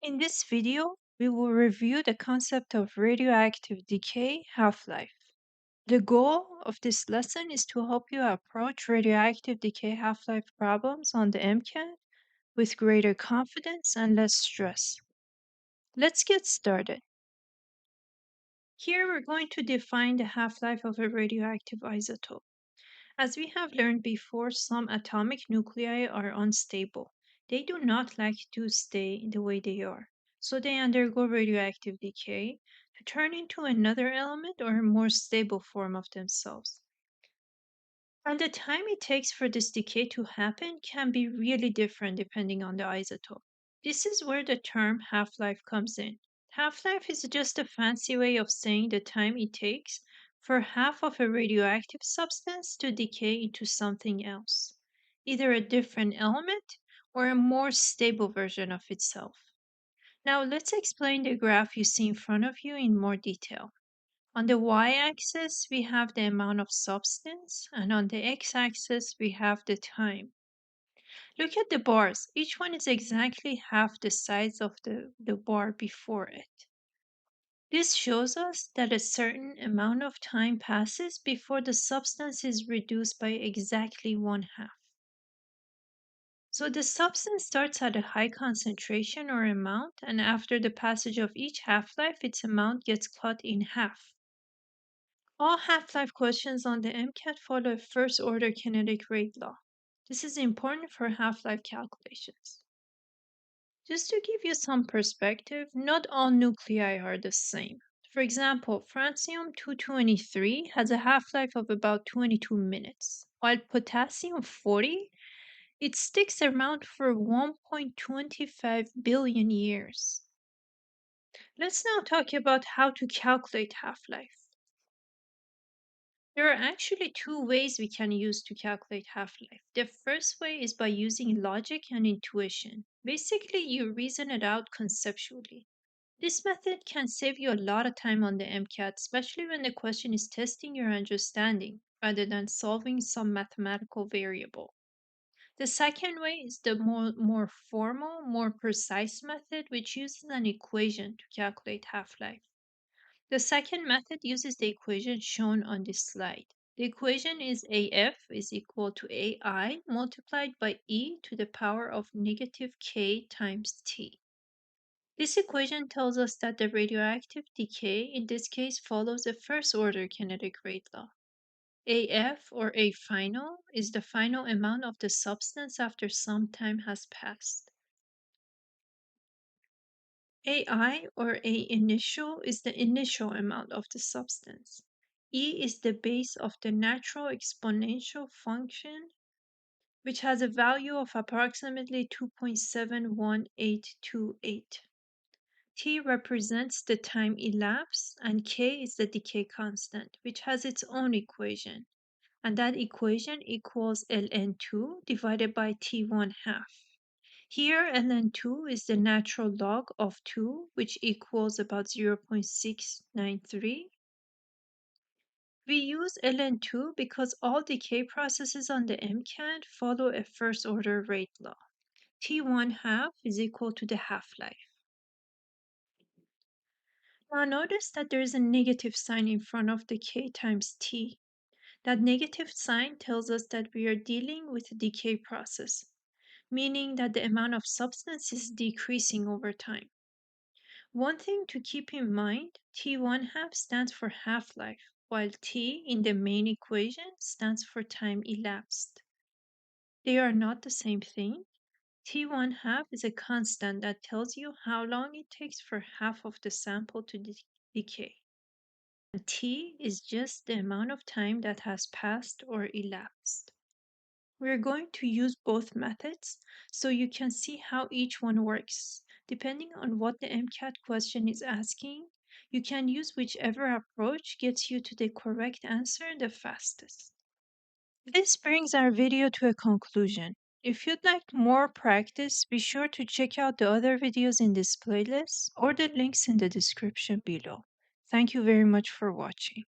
In this video, we will review the concept of radioactive decay half-life. The goal of this lesson is to help you approach radioactive decay half-life problems on the MCAT with greater confidence and less stress. Let's get started. Here we're going to define the half-life of a radioactive isotope. As we have learned before, some atomic nuclei are unstable. They do not like to stay the way they are, so they undergo radioactive decay to turn into another element or a more stable form of themselves. And the time it takes for this decay to happen can be really different depending on the isotope. This is where the term half life comes in. Half life is just a fancy way of saying the time it takes for half of a radioactive substance to decay into something else, either a different element or a more stable version of itself. Now, let's explain the graph you see in front of you in more detail. On the y-axis, we have the amount of substance, and on the x-axis, we have the time. Look at the bars. Each one is exactly half the size of the bar before it. This shows us that a certain amount of time passes before the substance is reduced by exactly one half. So the substance starts at a high concentration or amount, and after the passage of each half-life, its amount gets cut in half. All half-life questions on the MCAT follow a first-order kinetic rate law. This is important for half-life calculations. Just to give you some perspective, not all nuclei are the same. For example, francium 223 has a half-life of about 22 minutes, while potassium 40 it sticks around for 1.25 billion years. Let's now talk about how to calculate half-life. There are actually two ways we can use to calculate half-life. The first way is by using logic and intuition. Basically, you reason it out conceptually. This method can save you a lot of time on the MCAT, especially when the question is testing your understanding rather than solving some mathematical variable. The second way is the more formal, more precise method, which uses an equation to calculate half-life. The second method uses the equation shown on this slide. The equation is AF is equal to AI multiplied by e to the power of negative k times t. This equation tells us that the radioactive decay in this case follows a first order kinetic rate law. AF or A final is the final amount of the substance after some time has passed. AI or A initial is the initial amount of the substance. E is the base of the natural exponential function, which has a value of approximately 2.71828. T represents the time elapsed, and K is the decay constant, which has its own equation. And that equation equals ln2 divided by t1 half. Here, ln2 is the natural log of 2, which equals about 0.693. We use ln2 because all decay processes on the MCAT follow a first order rate law. T1 half is equal to the half-life. Now notice that there is a negative sign in front of the k times t. That negative sign tells us that we are dealing with a decay process, meaning that the amount of substance is decreasing over time. One thing to keep in mind, T1 half stands for half-life, while T in the main equation stands for time elapsed. They are not the same thing. T1 half is a constant that tells you how long it takes for half of the sample to decay. And T is just the amount of time that has passed or elapsed. We're going to use both methods so you can see how each one works. Depending on what the MCAT question is asking, you can use whichever approach gets you to the correct answer the fastest. This brings our video to a conclusion. If you'd like more practice, be sure to check out the other videos in this playlist or the links in the description below. Thank you very much for watching.